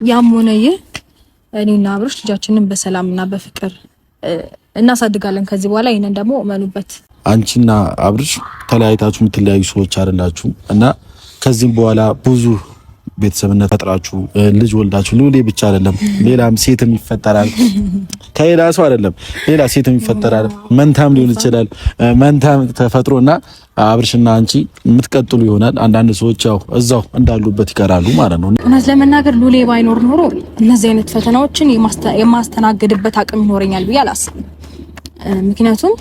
ያም ሆነ ይህ እኔና አብርሽ ልጃችንን በሰላምና በፍቅር እናሳድጋለን ከዚህ በኋላ። ይሄንን ደግሞ እመኑበት። አንቺና አብርሽ ተለያይታችሁ የምትለያዩ ሰዎች አይደላችሁም እና ከዚህም በኋላ ብዙ ቤተሰብነት ፈጥራችሁ ልጅ ወልዳችሁ ሉሌ ብቻ አይደለም ሌላም ሴትም ይፈጠራል። ከሌላ ሰው አይደለም ሌላ ሴትም ይፈጠራል። መንታም ሊሆን ይችላል። መንታም ተፈጥሮና አብርሽና አንቺ የምትቀጥሉ ይሆናል። አንዳንድ ሰዎች ያው እዛው እንዳሉበት ይቀራሉ ማለት ነው። እውነት ለመናገር ሉሌ ባይኖር ኖሮ እነዚህ አይነት ፈተናዎችን የማስተናገድበት አቅም ይኖረኛል ብዬ አላስብም። ምክንያቱም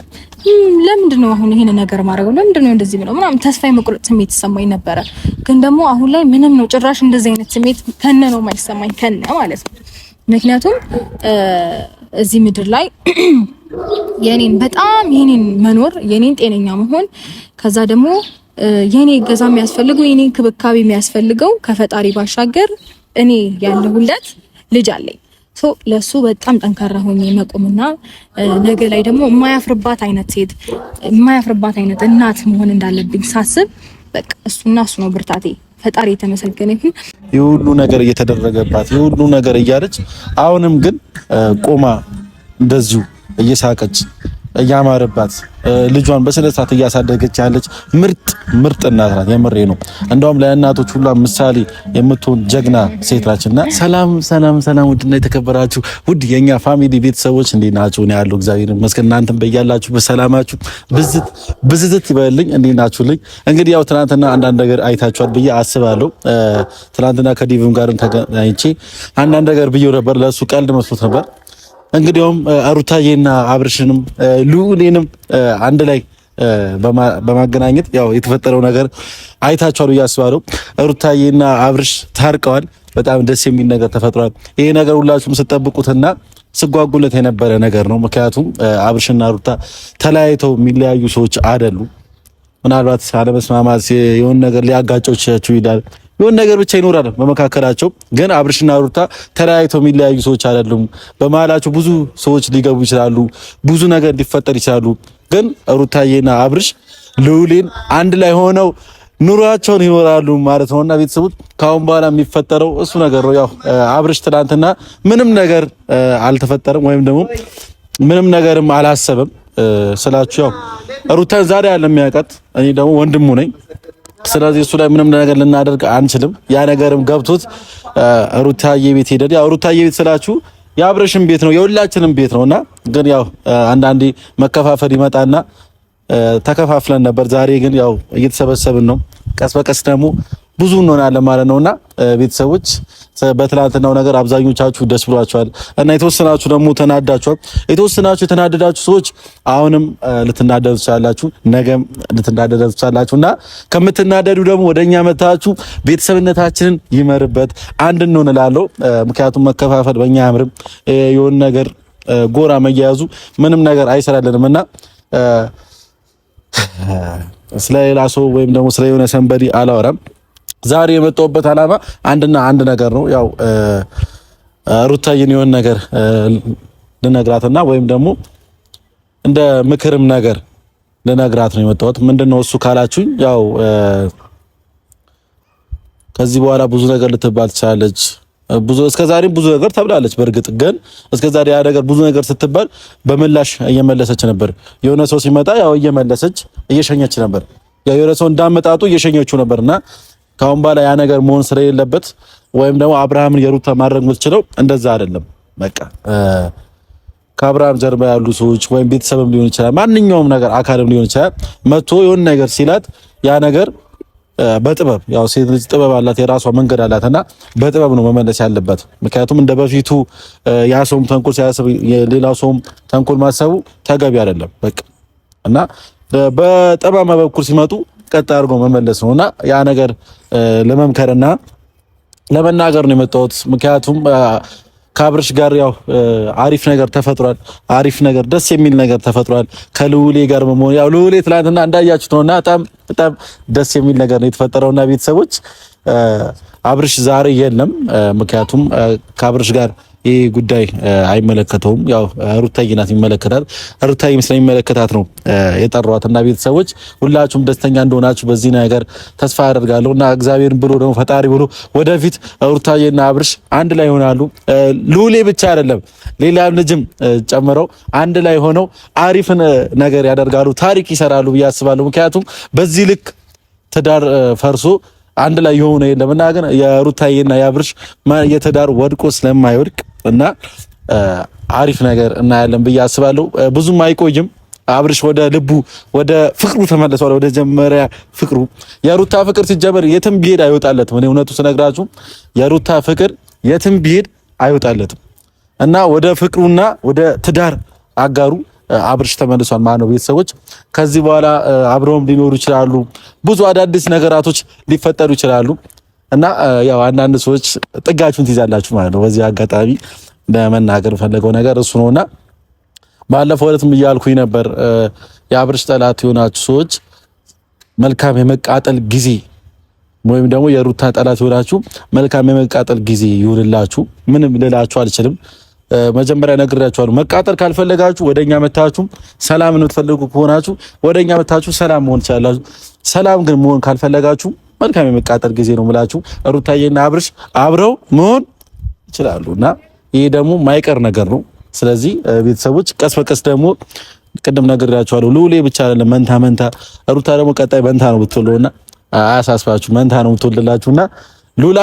ለምንድን ነው አሁን ይሄን ነገር ማድረግ ለምንድን ነው እንደዚህ ብለው ምናምን ተስፋ የመቁረጥ ስሜት ይሰማኝ ነበረ። ግን ደግሞ አሁን ላይ ምንም ነው ጭራሽ እንደዚህ አይነት ስሜት ከነ ነው የማይሰማኝ ከነ ማለት ነው። ምክንያቱም እዚህ ምድር ላይ የኔን በጣም የኔን መኖር የኔን ጤነኛ መሆን ከዛ ደግሞ የኔ ገዛ የሚያስፈልገው የኔን ክብካቤ የሚያስፈልገው ከፈጣሪ ባሻገር እኔ ያለሁለት ልጅ አለኝ። ለሱ በጣም ጠንካራ ሆኜ መቆምና ነገ ላይ ደግሞ የማያፍርባት አይነት ሴት የማያፍርባት አይነት እናት መሆን እንዳለብኝ ሳስብ በቃ እሱ ነው ብርታቴ። ፈጣሪ የተመሰገነ ይሁን። የሁሉ ነገር እየተደረገባት የሁሉ ነገር እያለች አሁንም ግን ቆማ እንደዚሁ እየሳቀች እያማረባት ልጇን በስነ ስርዓት እያሳደገች ያለች ምርጥ እናት ናት። የምሬ ነው። እንደውም ለእናቶች ሁሉ ምሳሌ የምትሆን ጀግና ሴት ናችና ሰላም ውድና የተከበራችሁ ውድ የኛ ፋሚሊ ቤተሰቦች እንዴት ናችሁ? ነው ያለው እግዚአብሔር ይመስገን። እናንተም በያላችሁ በሰላማችሁ ብዝት ይበልልኝ። እንዴት ናችሁልኝ? እንግዲህ ያው ትናንትና አንዳንድ ነገር አይታችኋል ብዬ አስባለሁ። ትናንትና ከዲቭም ጋር ተገናኝቼ አንዳንድ ነገር ብዬው ነበር። ለሱ ቀልድ መስሎት ነበር። እንግዲያውም ሩታዬና አብርሽንም ሉሌንም አንድ ላይ በማገናኘት ያው የተፈጠረው ነገር አይታችኋል ብዬ አስባለሁ። ሩታዬና አብርሽ ታርቀዋል። በጣም ደስ የሚል ነገር ተፈጥሯል። ይሄ ነገር ሁላችሁም ስትጠብቁትና ስጓጉለት የነበረ ነገር ነው። ምክንያቱም አብርሽና ሩታ ተለያይተው የሚለያዩ ሰዎች አይደሉም። ምናልባት አለመስማማት የሆነ ነገር ሊያጋጨው ይችላል። የሆነ ነገር ብቻ ይኖራል በመካከላቸው። ግን አብርሽና ሩታ ተለያይተው የሚለያዩ ሰዎች አይደሉም። በመሃላቸው ብዙ ሰዎች ሊገቡ ይችላሉ፣ ብዙ ነገር ሊፈጠር ይችላሉ። ግን ሩታዬና አብርሽ ልዑሌን አንድ ላይ ሆነው ኑሯቸውን ይኖራሉ ማለት ነውና ቤተሰቦች ካሁን በኋላ የሚፈጠረው እሱ ነገር ነው። ያው አብርሽ ትናንትና ምንም ነገር አልተፈጠረም ወይም ደግሞ ምንም ነገርም አላሰበም ስላችሁ ያው ሩታን ዛሬ ያለ የሚያውቃት እኔ ደግሞ ወንድሙ ነኝ። ስለዚህ እሱ ላይ ምንም ነገር ልናደርግ አንችልም። ያ ነገርም ገብቶት ሩታዬ ቤት ሄደን ያው ሩታዬ ቤት ስላችሁ የአብርሽም ቤት ነው የሁላችንም ቤት ነውና ግን ያው አንዳንዴ መከፋፈል ይመጣና ተከፋፍለን ነበር። ዛሬ ግን ያው እየተሰበሰብን ነው። ቀስ በቀስ ደግሞ ብዙ እንሆናለን ማለት ነውና ቤተሰቦች በትላንትናው ነገር አብዛኞቻችሁ ደስ ብሏችኋል እና የተወሰናችሁ ደግሞ ተናዳችኋል። የተወሰናችሁ የተናደዳችሁ ሰዎች አሁንም ልትናደዱ ትችላላችሁ፣ ነገም ልትናደዱ ትችላላችሁና ከምትናደዱ ደግሞ ወደኛ መታችሁ ቤተሰብነታችንን ይመርበት አንድ እንሆን እላለሁ። ምክንያቱም መከፋፈል በእኛ አያምርም። የሆነ ነገር ጎራ መያያዙ ምንም ነገር አይሰራልንምና ስለሌላ ሰው ወይም ደግሞ ስለሆነ ሰንበዲ አላወራም። ዛሬ የመጣሁበት ዓላማ አንድና አንድ ነገር ነው። ያው ሩታዬን የሆነ ነገር ልነግራትና ወይም ደግሞ እንደ ምክርም ነገር ልነግራት ነው የመጣሁት። ምንድነው እሱ ካላችሁኝ ያው ከዚህ በኋላ ብዙ ነገር ልትባል ትችላለች። እስከዛሬም ብዙ ነገር ተብላለች። በእርግጥ ግን እስከዛሬ ያ ነገር ብዙ ነገር ስትባል በምላሽ እየመለሰች ነበር። የሆነ ሰው ሲመጣ ያው እየመለሰች እየሸኘች ነበር። ያው የሆነ ሰው እንዳመጣጡ እየሸኘችው ነበርና ካሁን በኋላ ያ ነገር መሆን ስለሌለበት ወይም ደግሞ አብርሃምን የሩታ ማድረግ የምትችለው እንደዛ አይደለም። በቃ ከአብርሃም ጀርባ ያሉ ሰዎች ወይም ቤተሰብም ሊሆን ይችላል፣ ማንኛውም ነገር አካልም ሊሆን ይችላል መጥቶ የሆነ ነገር ሲላት ያ ነገር በጥበብ ያው ሴት ልጅ ጥበብ አላት፣ የራሷ መንገድ አላትና በጥበብ ነው መመለስ ያለበት። ምክንያቱም እንደ በፊቱ ያ ሰውም ተንኮል ሲያስብ ሌላው ሰውም ተንኮል ማሰቡ ተገቢ አይደለም። በቃ እና በጠማማ በኩል ሲመጡ ቀጥ አድርጎ መመለስ ነውና ያ ነገር ለመምከርና ለመናገር ነው የመጣሁት። ምክንያቱም ከአብርሽ ጋር ያው አሪፍ ነገር ተፈጥሯል። አሪፍ ነገር ደስ የሚል ነገር ተፈጥሯል ከልዑሌ ጋር በመሆን ያው ልዑሌ ትላንትና እንዳያችሁት ነውና በጣም ደስ የሚል ነገር ነው የተፈጠረውና ቤተሰቦች አብርሽ ዛሬ የለም። ምክንያቱም ከአብርሽ ጋር ይሄ ጉዳይ አይመለከተውም። ያው ሩታዬ ናት የሚመለከታት። ሩታዬ ስለሚመለከታት ነው የጠሯትና ቤተሰቦች ሁላችሁም ደስተኛ እንደሆናችሁ በዚህ ነገር ተስፋ አደርጋለሁና እግዚአብሔርን ብሎ ደግሞ ፈጣሪ ብሎ ወደፊት ሩታዬና አብርሽ አንድ ላይ ይሆናሉ። ሉሌ ብቻ አይደለም ሌላም ልጅም ጨምረው አንድ ላይ ሆነው አሪፍን ነገር ያደርጋሉ፣ ታሪክ ይሰራሉ ብዬ አስባለሁ። ምክንያቱም በዚህ ልክ ትዳር ፈርሶ አንድ ላይ የሆነ የለምና ግን የሩታዬና የአብርሽ የትዳር ወድቆ ስለማይወድቅ እና አሪፍ ነገር እናያለን ብዬ አስባለሁ። ብዙም አይቆይም። አብርሽ ወደ ልቡ ወደ ፍቅሩ ተመለሰዋል። ወደ ጀመሪያ ፍቅሩ። የሩታ ፍቅር ሲጀመር የትም ቢሄድ አይወጣለትም። እኔ እውነቱ ስነግራችሁ የሩታ ፍቅር የትም ቢሄድ አይወጣለትም እና ወደ ፍቅሩና ወደ ትዳር አጋሩ አብርሽ ተመልሷል ማለት ነው። ቤተሰቦች ከዚህ በኋላ አብረውም ሊኖሩ ይችላሉ። ብዙ አዳዲስ ነገራቶች ሊፈጠሩ ይችላሉ እና ያው አንዳንድ ሰዎች ጥጋችሁን ትይዛላችሁ ማለት ነው። በዚህ አጋጣሚ ለመናገር ፈለገው ነገር እሱ ነውና ባለፈው ዕለትም እያልኩኝ ነበር የአብርሽ ጠላት የሆናችሁ ሰዎች መልካም የመቃጠል ጊዜ ወይም ደግሞ የሩታ ጠላት የሆናችሁ መልካም የመቃጠል ጊዜ ይሁንላችሁ። ምንም ልላችሁ አልችልም። መጀመሪያ ነግሬያችኋለሁ። መቃጠል ካልፈለጋችሁ ወደኛ መታችሁ ሰላም ነው ትፈልጉ ከሆናችሁ ወደኛ መታችሁ ሰላም መሆን ትችላላችሁ። ሰላም ግን መሆን ካልፈለጋችሁ መልካም የመቃጠል ጊዜ ነው የምላችሁ። ሩታዬና አብርሽ አብረው መሆን ይችላሉና ይሄ ደግሞ ማይቀር ነገር ነው። ስለዚህ ቤተሰቦች ቀስ በቀስ ደግሞ ቅድም ነግሬያችኋለሁ። ሉሌ ብቻ አይደለም መንታ ሩታ ደግሞ ቀጣይ መንታ ነው ብትወልደውና አያሳስባችሁ መንታ ነው ብትወልድላችሁና ሉላ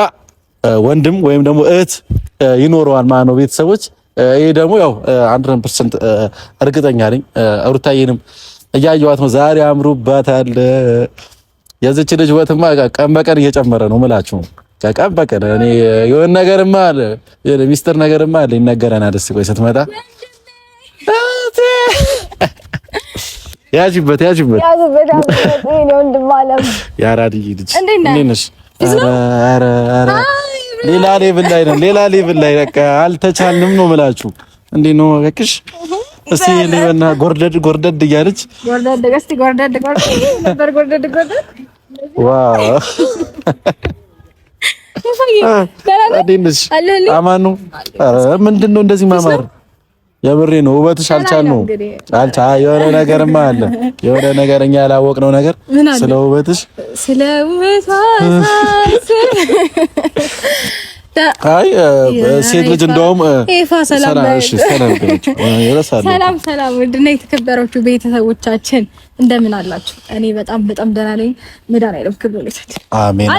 ወንድም ወይም ደግሞ እህት ይኖረዋል ማለት ነው። ቤተሰቦች ይሄ ደግሞ ያው 100% እርግጠኛ ነኝ። ሩታዬንም እያየኋት ነው። ዛሬ አምሮባታል። የዚች ልጅ ወትማ ቀን በቀን እየጨመረ ነው የምላችሁ። ቀን በቀን እኔ የሆነ ነገርማ አለ ሚስጥር ነገርማ አለ ይነገረናል። እስኪ ቆይ ስትመጣ ያጅበት ወንድም አለም ያራዲ ልጅ እንዴት ነሽ? ኧረ ሌላ ሌቭል ላይ በቃ አልተቻልንም ነው የምላችሁ። እንዴት ነው በቃሽ? እስቲ ለና ጎርደድ እያለች ጎርደድ ዋው አማኑ ምንድን ነው እንደዚህ ማማር? የምሬ ነው። ውበትሽ አልቻልነው የሆነ ነገርማ አለ። የሆነ ነገርኛ ያላወቅነው ነገር ስለ ውበትሽ አይ ሴት ልጅ እንደውም ሰላም ውድና የተከበራችሁ ቤተሰቦቻችን እንደምን አላችሁ? እኔ በጣም ደህና ነኝ። መዳን አይደለም ክብር ለሰጥ አሜን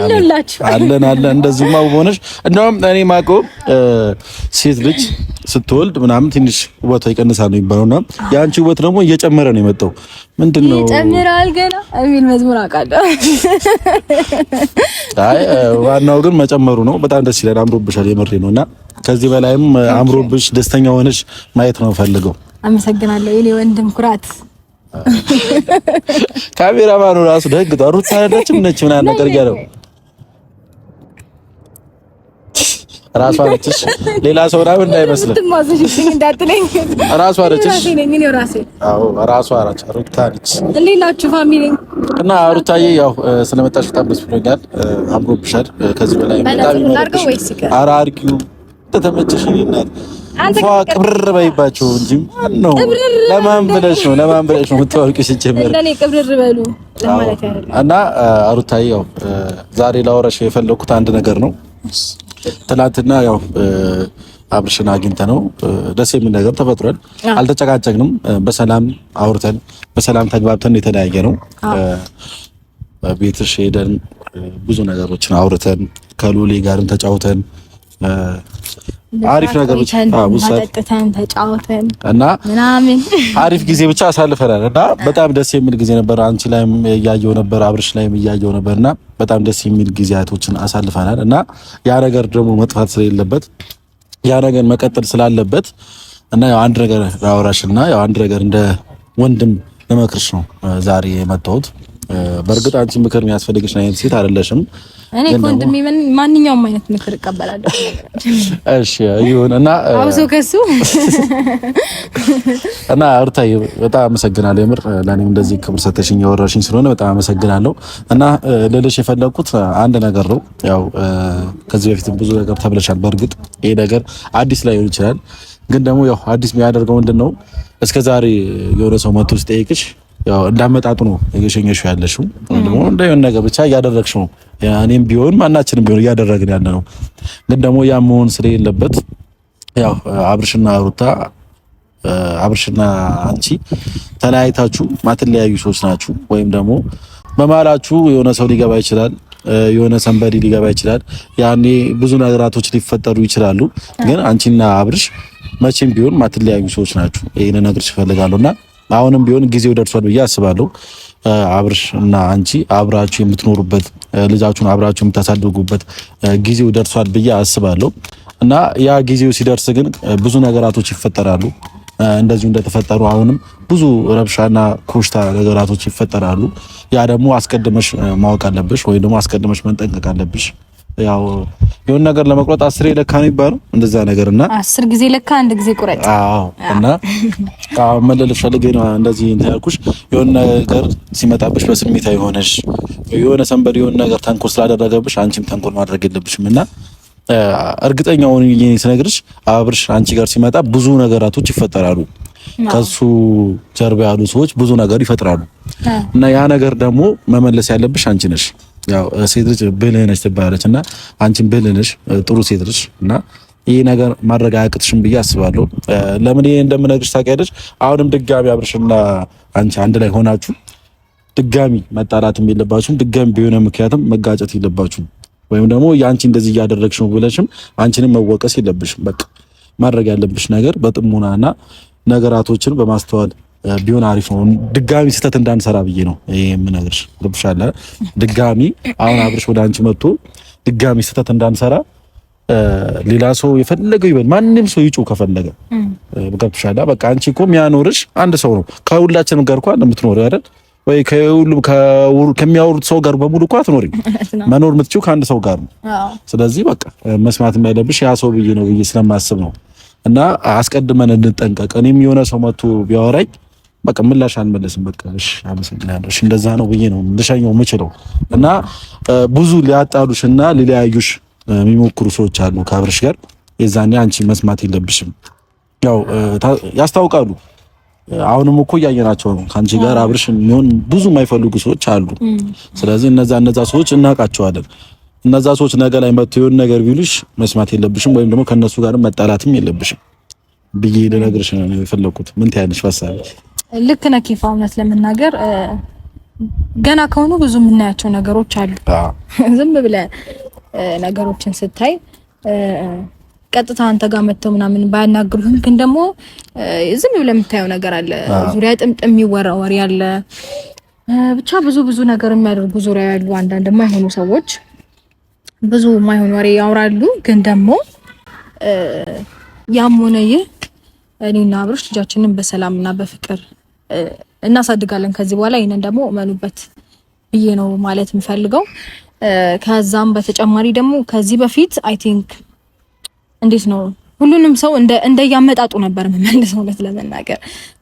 አለን እንደዚህማ ሆነሽ እንደውም እኔ ማውቀው ሴት ልጅ ስትወልድ ምናምን ትንሽ ውበቷ ይቀንሳል ነው የሚባለውና የአንቺ ውበት ደግሞ እየጨመረ ነው የመጣው። ምንድነው ይጨምራል ገና የሚል መዝሙር አውቃለሁ። አይ ዋናው ግን መጨመሩ ነው። በጣም ደስ ይላል። አምሮብሻል። የምሬ ነውና ከዚህ በላይም አምሮብሽ ደስተኛ ሆነሽ ማየት ነው ፈልገው። አመሰግናለሁ የኔ ወንድም ኩራት። ካሜራማኑ ራሱ ደግጧል። ሩት ሳይደችም ነች ምናምን ነገር ያለው ራሷ ነች። ሌላ ሰው ነው እንዳይመስል ራሷ ነች። አዎ ራሷ ነች። ሩታ ነች። እንዴት ናችሁ ፋሚሊ? እና ሩታዬ ያው ስለመጣሽ በጣም ደስ ብሎኛል። አምሮብሻል። ከዚህ በላይ በጣም ኧረ አርጊው ተተመቸሽ ይናል አንተ ቅብር በይባቸው እንጂ ነው። ለማን ብለሽ ነው የምታወቂው? ሲጀመር እንደኔ ቅብር በሉ ለማለት አይደለም። እና ሩታዬ ያው ዛሬ ላወራሽ የፈለኩት አንድ ነገር ነው። ትናንትና ያው አብርሽን አግኝተነው ደስ የሚል ነገር ተፈጥሯል። አልተጨቃጨቅንም። በሰላም አውርተን በሰላም ተግባብተን የተለያየ ነው። ቤትሽ ሄደን ብዙ ነገሮችን አውርተን ከሉሌ ጋርም ተጫውተን አሪፍ ነገሮች አቡሳተን ተጫውተን እና ምናምን አሪፍ ጊዜ ብቻ አሳልፈናል እና በጣም ደስ የሚል ጊዜ ነበር። አንቺ ላይም እያየው ነበር፣ አብርሽ ላይም እያየው ነበርና በጣም ደስ የሚል ጊዜያቶችን አሳልፈናል እና ያ ነገር ደግሞ መጥፋት ስለሌለበት ያ ነገር መቀጠል ስላለበት እና ያው አንድ ነገር ላወራሽና ያው አንድ ነገር እንደ ወንድም ለመክርሽ ነው ዛሬ የመጣሁት። በእርግጥ አንቺ ምክር የሚያስፈልግሽ አይነት ሴት አይደለሽም። እኔ ወንድሜ ማንኛውም አይነት ምክር እቀበላለሁ። እሺ ይሁንና አውሶ ከሱ እና እርታይ በጣም አመሰግናለሁ። የምር ለኔም እንደዚህ ክብር ሰተሽኝ ያወራሽኝ ስለሆነ በጣም አመሰግናለሁ። እና ልልሽ የፈለኩት አንድ ነገር ነው። ያው ከዚህ በፊትም ብዙ ነገር ተብለሻል። በእርግጥ ይሄ ነገር አዲስ ላይሆን ይችላል፣ ግን ደግሞ ያው አዲስ የሚያደርገው ምንድነው እስከዛሬ የሆነ ሰው መጥቶ ሲጠይቅሽ ያው እንዳመጣጡ ነው እየሸኘሽው ያለሽው ደግሞ እንደየሆነ ነገር ብቻ እያደረግሽው ነው። እኔም ቢሆን ማናችንም ቢሆን እያደረግን ያለ ነው። ግን ደግሞ ያ መሆን ስለሌለበት ያው አብርሽና አንቺ ተለያይታችሁ ማትለያዩ ሰዎች ናችሁ። ወይም ደግሞ በመሀላችሁ የሆነ ሰው ሊገባ ይችላል፣ የሆነ ሰንበዲ ሊገባ ይችላል። ያኔ ብዙ ነገራቶች ሊፈጠሩ ይችላሉ። ግን አንቺና አብርሽ መቼም ቢሆን ማትለያዩ ሰዎች ናችሁ። ይሄን ነገር እፈልጋለሁና አሁንም ቢሆን ጊዜው ደርሷል ብዬ አስባለሁ። አብርሽ እና አንቺ አብራችሁ የምትኖሩበት ልጃችሁን አብራችሁ የምታሳድጉበት ጊዜው ደርሷል ብዬ አስባለሁ። እና ያ ጊዜው ሲደርስ ግን ብዙ ነገራቶች ይፈጠራሉ። እንደዚሁ እንደተፈጠሩ አሁንም ብዙ ረብሻና ኮሽታ ነገራቶች ይፈጠራሉ። ያ ደግሞ አስቀድመሽ ማወቅ አለብሽ፣ ወይ ደግሞ አስቀድመሽ መንጠንቀቅ አለብሽ። ያው የሆነ ነገር ለመቁረጥ 10 ለካ ነው ይባላል እንደዛ ነገርና 10 ጊዜ ለካ አንድ ጊዜ ቁረጥ። አዎ እና መለለሽ ፈልጌ ነው እንደዚህ ያልኩሽ። የሆነ ነገር ሲመጣብሽ በስሜታዊ ሆነሽ የሆነ ሰንበድ የሆነ ነገር ተንኮል ስላደረገብሽ አንቺም ተንኮል ማድረግ የለብሽም። እና እርግጠኛው ነኝ ስነግርሽ አብርሽ አንቺ ጋር ሲመጣ ብዙ ነገራቶች ይፈጠራሉ። ከሱ ጀርባ ያሉ ሰዎች ብዙ ነገር ይፈጥራሉ። እና ያ ነገር ደግሞ መመለስ ያለብሽ አንቺ ነሽ። ያው ሴት ልጅ ብልህ ነች ትባላለች እና አንቺም ብልህ ነሽ፣ ጥሩ ሴት ልጅ እና ይሄ ነገር ማድረግ አያቅትሽም ብዬ አስባለሁ። ለምን ይሄ እንደምነግርሽ ታውቂያለሽ። አሁንም ድጋሚ አብርሽና አንቺ አንድ ላይ ሆናችሁ ድጋሚ መጣላትም የለባችሁም። ድጋሚ ቢሆነ ምክንያቱም መጋጨት የለባችሁም። ወይም ደግሞ ያንቺ እንደዚህ እያደረግሽ ነው ብለሽም አንቺንም መወቀስ የለብሽም። በቃ ማድረግ ያለብሽ ነገር በጥሞናና ነገራቶችን በማስተዋል ቢሆን አሪፍ ነው። ድጋሚ ስህተት እንዳንሰራ ብዬ ነው ይሄ የምነግርሽ። ገብቶሻል? ድጋሚ አሁን አብርሽ ወደ አንቺ መጥቶ ድጋሚ ስህተት እንዳንሰራ ሌላ ሰው የፈለገው ይበል፣ ማንንም ሰው ይጮህ ከፈለገ ገብቶሻል? በቃ አንቺ እኮ የሚያኖርሽ አንድ ሰው ነው። ከሁላችንም ጋር እንኳን የምትኖሪው አይደል ወይ? ከሁሉም ከሚያወሩት ሰው ጋር በሙሉ እኮ አትኖሪም። መኖር የምትችይው ከአንድ ሰው ጋር ነው። ስለዚህ በቃ መስማት የማይለብሽ ያ ሰው ብዬ ነው ብዬ ስለማስብ ነው። እና አስቀድመን እንጠንቀቅ። እኔም የሆነ ሰው መጥቶ ቢያወራኝ በቃ ምላሽ አልመለስም። በቃ እሺ አመሰግናለሁ፣ እሺ እንደዛ ነው ብዬ ነው ልሸኘው የምችለው። እና ብዙ ሊያጣሉሽና ሊለያዩሽ የሚሞክሩ ሰዎች አሉ ከአብርሽ ጋር። የዛኔ አንቺ መስማት የለብሽም። ያው ያስታውቃሉ። አሁንም እኮ እያየናቸው ነው። ከአንቺ ጋር አብርሽ የሚሆን ብዙ የማይፈልጉ ሰዎች አሉ። ስለዚህ እነዛ ሰዎች እናውቃቸዋለን። እነዛ ሰዎች ነገ ላይ መጥተው የሆነ ነገር ቢሉሽ መስማት የለብሽም፣ ወይም ደግሞ ከነሱ ጋር መጣላትም የለብሽም ብዬ ልነግርሽ ነው የፈለኩት። ምን ታያለሽ? ሀሳብ ልክ ነህ ኪፋ። እውነት ለመናገር ገና ከሆኑ ብዙ የምናያቸው ነገሮች አሉ። ዝም ብለህ ነገሮችን ስታይ ቀጥታ አንተ ጋር መጥተው ምናምን ባያናግሩህም ግን ደግሞ ዝም ብለህ የምታየው ነገር አለ። ዙሪያ ጥምጥም የሚወራ ወሬ አለ። ብቻ ብዙ ነገር የሚያደርጉ ዙሪያ ያሉ አንዳንድ የማይሆኑ ሰዎች ብዙ የማይሆን ወሬ ያወራሉ። ግን ደግሞ ያም ሆነ ይህ እኔና አብርሽ ልጃችንን በሰላምና በፍቅር እናሳድጋለን ከዚህ በኋላ። ይሄንን ደግሞ እመኑበት ብዬ ነው ማለት የምፈልገው። ከዛም በተጨማሪ ደግሞ ከዚህ በፊት አይ ቲንክ እንዴት ነው ሁሉንም ሰው እንደያመጣጡ ነበር የምመልሰው። እውነት ለመናገር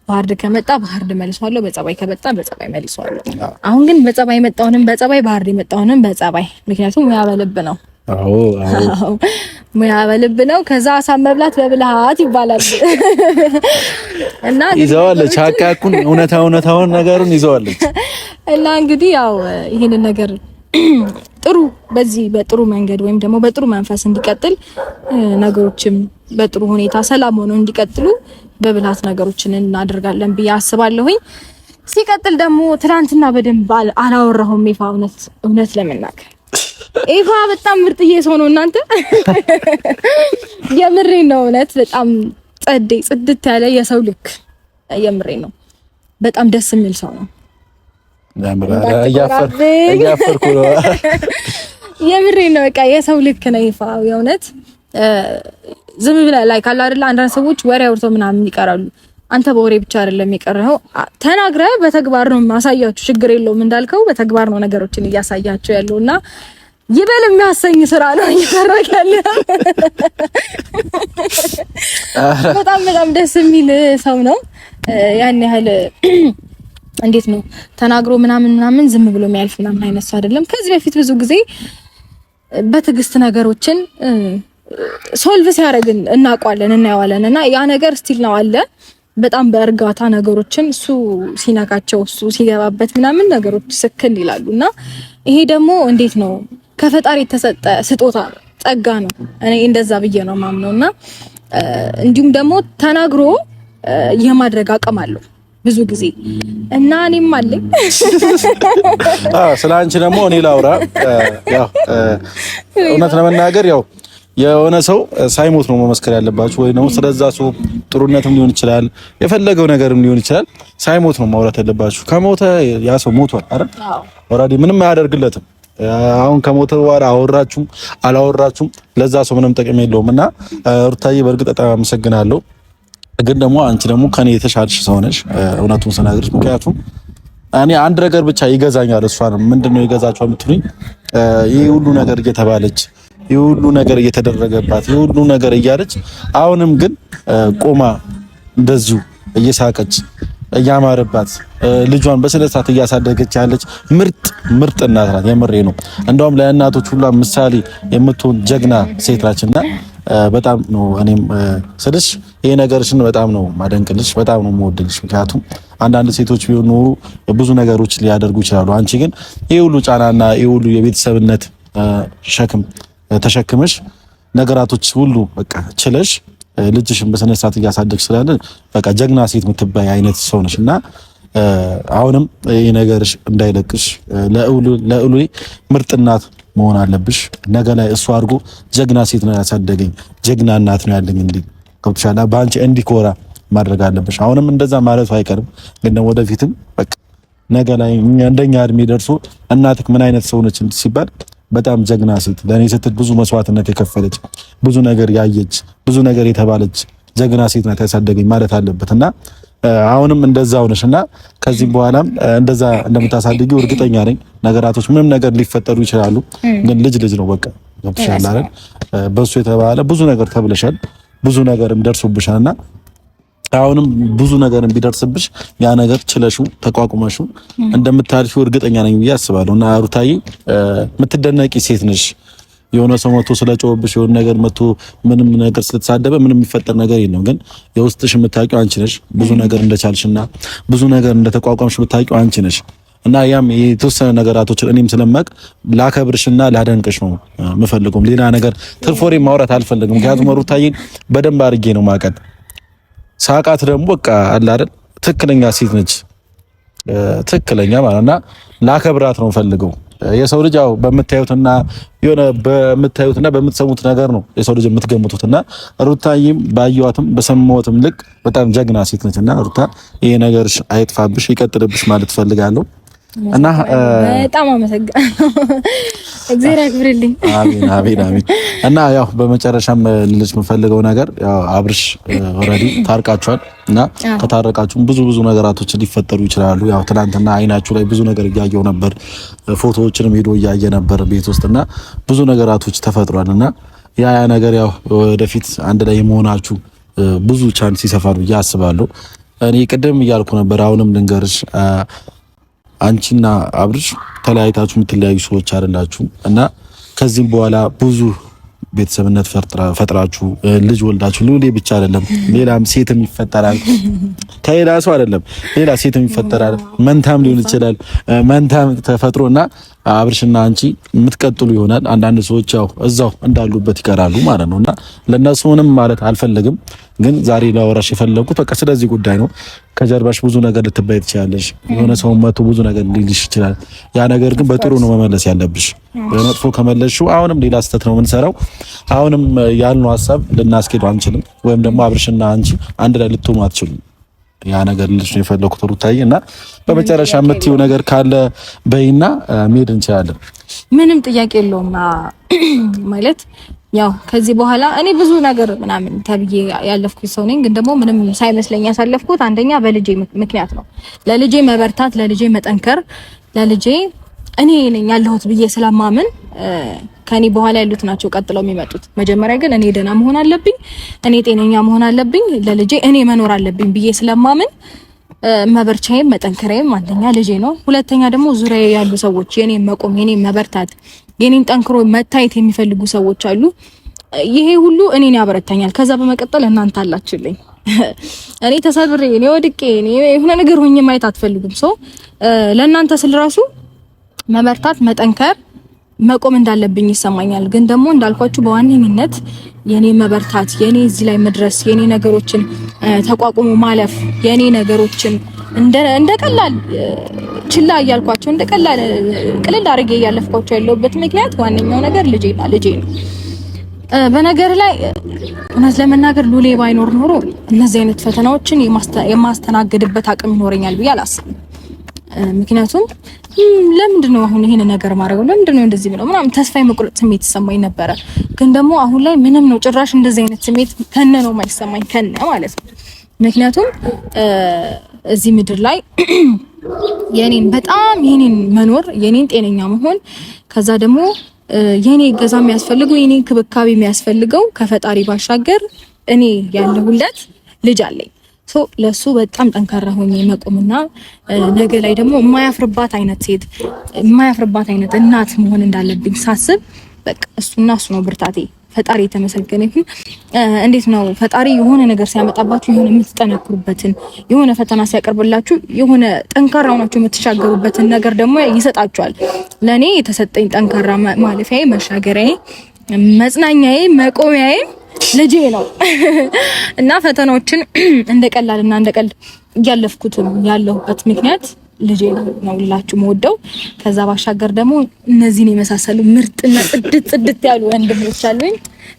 በሀርድ ከመጣ በሀርድ መልሷለሁ፣ በጸባይ ከመጣ በጸባይ መልሷለሁ። አሁን ግን በጸባይ የመጣውንም በጸባይ፣ በሀርድ የመጣውንም በጸባይ። ምክንያቱም ሙያ በልብ ነው። ሙያ በልብ ነው። ከዛ አሳብ መብላት በብልሃት ይባላል እና ይዘዋለች ሀቃቁን እውነታውን ነገሩን ይዘዋለች። እና እንግዲህ ያው ይሄንን ነገር ጥሩ በዚህ በጥሩ መንገድ ወይም ደግሞ በጥሩ መንፈስ እንዲቀጥል ነገሮችም በጥሩ ሁኔታ ሰላም ሆነው እንዲቀጥሉ በብልሃት ነገሮችን እናደርጋለን ብዬ አስባለሁኝ። ሲቀጥል ደግሞ ትናንትና በደንብ አላወራሁም ይፋ። እውነት ለመናገር ይፋ በጣም ምርጥዬ ሰው ነው እናንተ። የምሬን ነው። እውነት በጣም ጽድት ያለ የሰው ልክ የምሬን ነው። በጣም ደስ የሚል ሰው ነው። እያፈርኩ ነው። የምሬን ነው። በቃ የሰው ልክ ነው ይፋ። የእውነት ዝም ብለህ ላይ ካለ አይደል አንዳንድ ሰዎች ወሬ አውርተው ምናምን ይቀራሉ። አንተ በወሬ ብቻ አይደለም የቀረው ተናግረህ በተግባር ነው ማሳያችሁ ችግር የለውም እንዳልከው በተግባር ነው ነገሮችን እያሳያችሁ ያለውና ይበል የሚያሰኝ ስራ ነው እየሰራክ ያለው በጣም ደስ የሚል ሰው ነው ያን ያህል እንዴት ነው ተናግሮ ምናምን ዝም ብሎ የሚያልፍ ምናምን አይነት ሰው አይደለም ከዚህ በፊት ብዙ ጊዜ በትግስት ነገሮችን ሶልቭ ሲያደርግን እናውቃለን እናያዋለን እና ያ ነገር ስቲል ነው አለ በጣም በእርጋታ ነገሮችን እሱ ሲነካቸው እሱ ሲገባበት ምናምን ነገሮች ስክን ይላሉና ይሄ ደግሞ እንዴት ነው ከፈጣሪ የተሰጠ ስጦታ ጸጋ ነው እኔ እንደዛ ብዬ ነው ማምነውና እንዲሁም ደግሞ ተናግሮ የማድረግ አቅም አለው ብዙ ጊዜ እና እኔም አለኝ ስላንቺ ደግሞ እኔ ላውራ ያው እውነት ለመናገር ያው የሆነ ሰው ሳይሞት ነው መመስከር ያለባችሁ ወይ ነው ስለዛ ሰው ጥሩነትም ሊሆን ይችላል የፈለገው ነገርም ሊሆን ይችላል ሳይሞት ነው ማውራት ያለባችሁ ከሞተ ያ ሰው ሞቷል አይደል ኦሬዲ ምንም አያደርግለትም አሁን ከሞተ በኋላ አወራችሁም አላወራችሁም ለዛ ሰው ምንም ጥቅም የለውምና ሩታዬ በእርግጥ በጣም አመሰግናለሁ ግን ደግሞ አንቺ ደግሞ ከኔ የተሻልሽ ሰው ነሽ እውነቱን ስናገርሽ ምክንያቱም እኔ አንድ ነገር ብቻ ይገዛኛል እሷን ምንድነው ይገዛቸው የምትሉኝ ይሄ ሁሉ ነገር እየተባለች ይሄ ሁሉ ነገር እየተደረገባት ይሄ ሁሉ ነገር እያለች አሁንም ግን ቆማ እንደዚሁ እየሳቀች እያማረባት ልጇን በስነ ስርዓት እያሳደገች ያለች ምርጥ እናት ናት የምሬ ነው እንደውም ለእናቶች ሁሉ ምሳሌ የምትሆን ጀግና ሴት ናችና በጣም ነው እኔም ስልሽ ይሄ ነገርሽን በጣም ነው ማደንቅልሽ በጣም ነው የምወድልሽ ምክንያቱም አንዳንድ ሴቶች ቢሆኑ ብዙ ነገሮች ሊያደርጉ ይችላሉ አንቺ ግን ይሄ ሁሉ ጫናና ይሄ ሁሉ የቤተሰብነት ሸክም ተሸክመሽ ነገራቶች ሁሉ በቃ ችለሽ ልጅሽን በስነ ስርዓት እያሳደግሽ ስላለ በቃ ጀግና ሴት የምትባይ አይነት ሰው ነሽና አሁንም ይሄ ነገርሽ እንዳይለቅሽ ለኡሉ ምርጥ እናት መሆን አለብሽ ነገ ላይ እሱ አድርጎ ጀግና ሴት ነው ያሳደገኝ ጀግና እናት ነው ያለኝ እንዴ ከብቻላ ባንቺ እንዲኮራ ማድረግ አለብሽ አሁንም እንደዛ ማለቱ አይቀርም ግን ወደፊትም በቃ ነገ ላይ እንደኛ እድሜ ደርሶ እናትክ ምን አይነት ሰው ነች ሲባል በጣም ጀግና ሴት ለኔ ስትል ብዙ መስዋዕትነት የከፈለች ብዙ ነገር ያየች ብዙ ነገር የተባለች ጀግና ሴት ናት ያሳደገኝ ማለት አለበትና አሁንም እንደዛው ነሽና ከዚህ በኋላም እንደዛ እንደምታሳድጊው እርግጠኛ ነኝ ነገራቶች ምንም ነገር ሊፈጠሩ ይችላሉ ግን ልጅ ነው በቃ ገብቶሻል አይደል በሱ የተባለ ብዙ ነገር ተብለሻል ብዙ ነገርም ደርሶብሻልና አሁንም ብዙ ነገርም ቢደርስብሽ ያ ነገር ችለሹ ተቋቁመሹ እንደምታልፊው እርግጠኛ ነኝ ብዬ አስባለሁና ሩታዬ የምትደነቂ ሴት ነሽ የሆነ ሰው መጥቶ ስለጮህብሽ የሆነ ነገር መጥቶ ምንም ነገር ስለተሳደበ ምንም የሚፈጠር ነገር የለም ግን የውስጥሽ የምታውቂው አንቺ ነሽ ብዙ ነገር እንደቻልሽና ብዙ ነገር እንደተቋቋምሽ የምታውቂው አንቺ ነሽ እና ያም የተወሰነ ነገራቶችን እኔም ስለማቅ ላከብርሽና ላደንቅሽ ነው የምፈልገው ሌላ ነገር ትርፎሬ ማውራት አልፈልግም ምክንያቱም ሩታዬን በደንብ አድርጌ ነው ማቀጥ ሳቃት ደግሞ በቃ አለ አይደል ትክክለኛ ሴት ነች ትክክለኛ ማለትና ላከብራት ነው ፈልገው የሰው ልጅ ያው በምታዩትና የሆነ በምታዩትና በምትሰሙት ነገር ነው የሰው ልጅ የምትገምቱትና ሩታዬም ባየዋትም በሰማሁትም ልክ በጣም ጀግና ሴት ነችና ሩታ ይሄ ነገርሽ አይጥፋብሽ ይቀጥልብሽ ማለት ፈልጋለሁ እና በጣም አመሰግናለሁ እግዚአብሔር ያክብርልኝ አሜን እና ያው በመጨረሻም ልልሽ የምፈልገው ነገር ያው አብርሽ ኦሬዲ ታርቃችኋል እና ከታረቃችሁም ብዙ ነገራቶች ሊፈጠሩ ይችላሉ ያው ትናንትና አይናችሁ ላይ ብዙ ነገር እያየው ነበር ፎቶዎችንም ሄዶ እያየ ነበር ቤት ውስጥና ብዙ ነገራቶች ተፈጥሯልና ያ ነገር ያው ወደፊት አንድ ላይ መሆናችሁ ብዙ ቻንስ ይሰፋል ብዬ አስባለሁ እኔ ቅድም እያልኩ ነበር አሁንም ልንገርሽ አንቺና አብርሽ ተለያይታችሁ የምትለያዩ ሰዎች አይደላችሁ እና ከዚህም በኋላ ብዙ ቤተሰብነት ፈጥራችሁ ልጅ ወልዳችሁ ሉሌ ብቻ አይደለም ሌላም ሴትም ይፈጠራል ከሌላ ሰው አይደለም ሌላ ሴትም ይፈጠራል መንታም ሊሆን ይችላል መንታም ተፈጥሮና አብርሽና አንቺ የምትቀጥሉ ይሆናል አንዳንድ ሰዎች ያው እዛው እንዳሉበት ይቀራሉ ማለት ነውና ለነሱ ምንም ማለት አልፈልግም ግን ዛሬ ላወራሽ የፈለኩት በቃ ስለዚህ ጉዳይ ነው ከጀርባሽ ብዙ ነገር ልትባይ ትችላለሽ የሆነ ሰው መጥቶ ብዙ ነገር ሊልሽ ይችላል ያ ነገር ግን በጥሩ ነው መመለስ ያለብሽ በመጥፎ ከመለስሽው አሁንም ሌላ ስህተት ነው የምንሰራው አሁንም ያልነው ሐሳብ ልናስኬደው አንችልም ወይም ደግሞ አብርሽና አንቺ አንድ ላይ ልትሆኑ አትችሉም ያ ነገር ልልሽ ነው የፈለኩት ሩታዬና በመጨረሻ የምትይው ነገር ካለ በይና መሄድ እንችላለን ምንም ጥያቄ የለውም ማለት ያው ከዚህ በኋላ እኔ ብዙ ነገር ምናምን ተብዬ ያለፍኩት ሰው ነኝ። ግን ደግሞ ምንም ሳይመስለኝ ያሳለፍኩት አንደኛ በልጄ ምክንያት ነው። ለልጄ መበርታት፣ ለልጄ መጠንከር፣ ለልጄ እኔ ነኝ ያለሁት ብዬ ስለማምን ከኔ በኋላ ያሉት ናቸው ቀጥለው የሚመጡት። መጀመሪያ ግን እኔ ደህና መሆን አለብኝ፣ እኔ ጤነኛ መሆን አለብኝ፣ ለልጄ እኔ መኖር አለብኝ ብዬ ስለማምን መበርቻዬም መጠንከሬም አንደኛ ልጄ ነው። ሁለተኛ ደግሞ ዙሪያዬ ያሉ ሰዎች የኔን መቆም፣ የኔን መበርታት፣ የኔን ጠንክሮ መታየት የሚፈልጉ ሰዎች አሉ። ይሄ ሁሉ እኔን ያበረታኛል። ከዛ በመቀጠል እናንተ አላችሁልኝ። እኔ ተሰብሬ እኔ ወድቄ እኔ የሆነ ነገር ሆኜ ማየት አትፈልጉም። ሶ ለእናንተ ስል ራሱ መበርታት፣ መጠንከር፣ መቆም እንዳለብኝ ይሰማኛል። ግን ደግሞ እንዳልኳችሁ በዋነኝነት የኔ መበርታት፣ የኔ እዚህ ላይ መድረስ፣ የኔ ነገሮችን ተቋቁሞ ማለፍ፣ የኔ ነገሮችን እንደ ቀላል ችላ እያልኳቸው እንደ ቀላል ቅልል አድርጌ እያለፍኳቸው ያለሁበት ምክንያት ዋነኛው ነገር ልጄ ነው። በነገር ላይ እውነት ለመናገር ሉሌ ባይኖር ኖሮ እነዚህ አይነት ፈተናዎችን የማስተናግድበት አቅም ይኖረኛል ብዬ አላስብም። ምክንያቱም ለምንድን ነው አሁን ይሄን ነገር ማድረገው? ለምንድን ነው እንደዚህ ብለው ምናምን ተስፋ የመቁረጥ ስሜት ይሰማኝ ነበረ። ግን ደግሞ አሁን ላይ ምንም ነው ጭራሽ እንደዚህ አይነት ስሜት ከነ ነው የማይሰማኝ ከነ ማለት ነው። ምክንያቱም እዚህ ምድር ላይ የኔን መኖር፣ የኔን ጤነኛ መሆን፣ ከዛ ደግሞ የኔ ገዛ የሚያስፈልገው የኔ ክብካቤ የሚያስፈልገው ከፈጣሪ ባሻገር እኔ ያለሁለት ልጅ አለኝ። ለሱ በጣም ጠንካራ ሆኜ መቆምና ነገ ላይ ደግሞ የማያፍርባት አይነት ሴት፣ የማያፍርባት አይነት እናት መሆን እንዳለብኝ ሳስብ በቃ እሱ ነው ብርታቴ። ፈጣሪ የተመሰገነ ይሁን። እንዴት ነው ፈጣሪ የሆነ ነገር ሲያመጣባችሁ የሆነ የምትጠነክሩበትን፣ የሆነ ፈተና ሲያቀርብላችሁ የሆነ ጠንካራ ሆናችሁ የምትሻገሩበትን ነገር ደግሞ ይሰጣችኋል። ለኔ የተሰጠኝ ጠንካራ ማለፊያዬ፣ መሻገሪያዬ፣ መጽናኛዬ፣ መቆሚያዬ ልጄ ነው እና ፈተናዎችን እንደ ቀላልና እንደ ቀልድ እያለፍኩትም ያለሁበት ምክንያት ልጄ ነው ልላችሁ መወደው። ከዛ ባሻገር ደግሞ እነዚህን የመሳሰሉ ምርጥና ጽድት ያሉ ወንድሞች አሉኝ።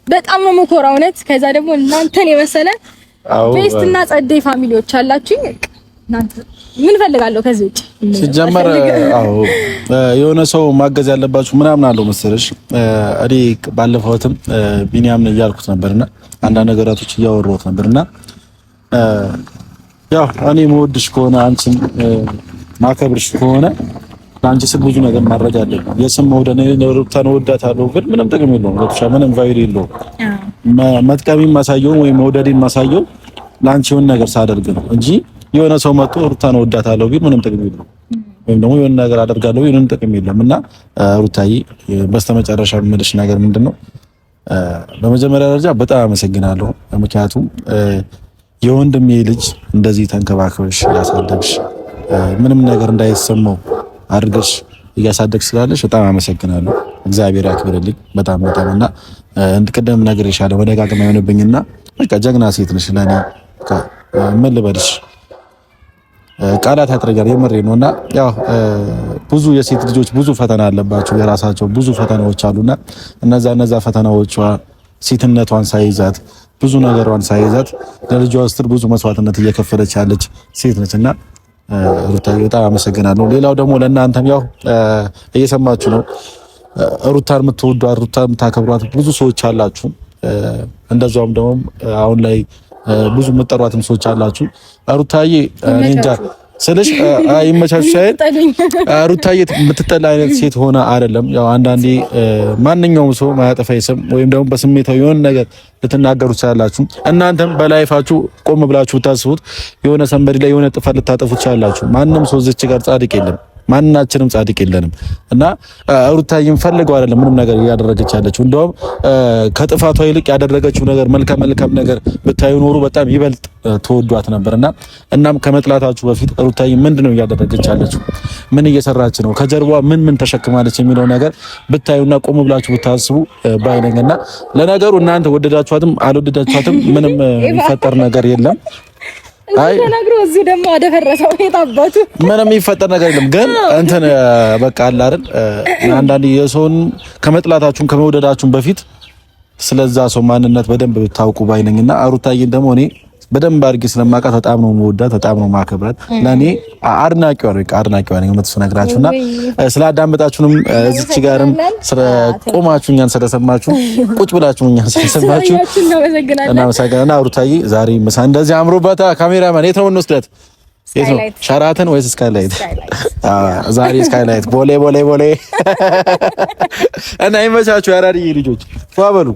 በጣም ነው የምኮራው እውነት። ከዛ ደግሞ እናንተን የመሰለ ቤስትና ጸደይ ፋሚሊዎች አላችሁኝ። እናንተ ምን ፈልጋለሁ ከዚህ ውጪ? ሲጀመር የሆነ ሰው ማገዝ ያለባችሁ ምናምን አለው መሰለሽ። እኔ ባለፈውትም ቢኒያምን እያልኩት ነበርና አንዳንድ ነገራቶች እያወራሁት ነበርና ያው እኔ መወድሽ ከሆነ አንቺን ማከብርሽ ከሆነ ለአንቺ ስል ብዙ ነገር ማድረግ አለብኝ። የስም መውደድ ነው ወዳታለሁ ግን ምንም ጥቅም የለውም። ምንም ቫይሪ የለውም። መጥቀሚን ማሳየው ወይ መውደድን ማሳየው ለአንቺ የሆነ ነገር ሳደርግ ነው እንጂ የሆነ ሰው መጥቶ ሩታን ወዳታለሁ ቢል ምንም ጥቅም የለውም። ወይም ደግሞ የሆነ ነገር አደርጋለሁ ቢል ምንም ጥቅም የለም። እና ሩታዬ በስተመጨረሻ የምልሽ ነገር ምንድነው? በመጀመሪያ ደረጃ በጣም አመሰግናለሁ። ምክንያቱም የወንድሜ ልጅ እንደዚህ ተንከባክበሽ ያሳደግሽ፣ ምንም ነገር እንዳይሰማው አድርገሽ እያሳደግሽ ስላለሽ በጣም አመሰግናለሁ። እግዚአብሔር ያክብርልኝ በጣም እና እንድቀደም ነገር ይሻለ መደጋገም አይሆንብኝና በቃ ጀግና ሴት ነሽ ለኔ። ምን ልበልሽ ቃላት ያጥረኛል። የምሬ ነውና ያው ብዙ የሴት ልጆች ብዙ ፈተና አለባቸው፣ የራሳቸው ብዙ ፈተናዎች አሉና እነዛ ፈተናዎቿ ሴትነቷን ሳይዛት ብዙ ነገሯን ሳይዛት ለልጇ ስትል ብዙ መስዋዕትነት እየከፈለች ያለች ሴት ነችና ሩታዬ በጣም አመሰግናለሁ። ሌላው ደግሞ ለእናንተም ያው እየሰማችሁ ነው፣ ሩታን የምትወዷት ሩታን የምታከብሯት ብዙ ሰዎች አላችሁ። እንደዛውም ደግሞ አሁን ላይ ብዙ የምትጠሯትም ሰዎች አላችሁ። ሩታዬ እኔ እንጃ ስለሽ አይመቻችሁ ሳይል ሩታዬ የምትጠላ አይነት ሴት ሆነ አይደለም። ያው አንዳንዴ ማንኛውም ሰው ማያጠፋ ይስም ወይም ደግሞ በስሜታዊ የሆነ ነገር ልትናገሩ ትችላላችሁ። እናንተም በላይፋችሁ ቆም ብላችሁ ታስቡት። የሆነ ሰንበዲ ላይ የሆነ ጥፋት ልታጠፉ ትችላላችሁ። ማንም ሰው እዚች ጋር ጻድቅ የለም፣ ማንናችንም ጻድቅ የለንም እና ሩታዬን ፈልገው አይደለም ምንም ነገር ያደረገች ያለችው። እንደውም ከጥፋቷ ይልቅ ያደረገችው ነገር መልካም ነገር ብታዩ ኖሩ በጣም ይበልጥ ተወዷት ነበርና እናም ከመጥላታችሁ በፊት ሩታዬ ምንድነው እያደረገች ያለችው? ምን እየሰራች ነው? ከጀርባዋ ምን ተሸክማለች የሚለው ነገር ብታዩና ቆም ብላችሁ ብታስቡ ባይነኝና ለነገሩ እናንተ ወደዳችኋትም አልወደዳችኋትም ምንም የሚፈጠር ነገር የለም። አይ ተናግሮ እዚህ ደግሞ አደፈረሰው የታባቱ ምንም የሚፈጠር ነገር የለም። ግን እንትን በቃ አለ አይደል አንዳንዴ የሰውን ከመጥላታችሁም ከመውደዳችሁም በፊት ስለዛ ሰው ማንነት በደንብ ብታውቁ ባይነኝና ሩታዬን ደግሞ እኔ በደንብ አድርጌ ስለማውቃት በጣም ነው የምወዳት፣ በጣም ነው የማከብራት። ለኔ አድናቂዋ ነኝ እውነት ስነግራችሁና ስላዳመጣችሁንም እዚች ጋርም ቆማችሁ እኛን ስለሰማችሁ ቁጭ ብላችሁ እኛን ስለሰማችሁ እናመሰግናለን። ሩታዬ ዛሬ ምሳ እንደዚህ አምሮባታ። ካሜራማን የት ነው የምንወስዳት? የት ነው? ሸራተን ወይስ ስካይላይት? ዛሬ ስካይላይት ቦሌ እና ይመቻችሁ። ያራድዬ ልጆች ፏ በሉ።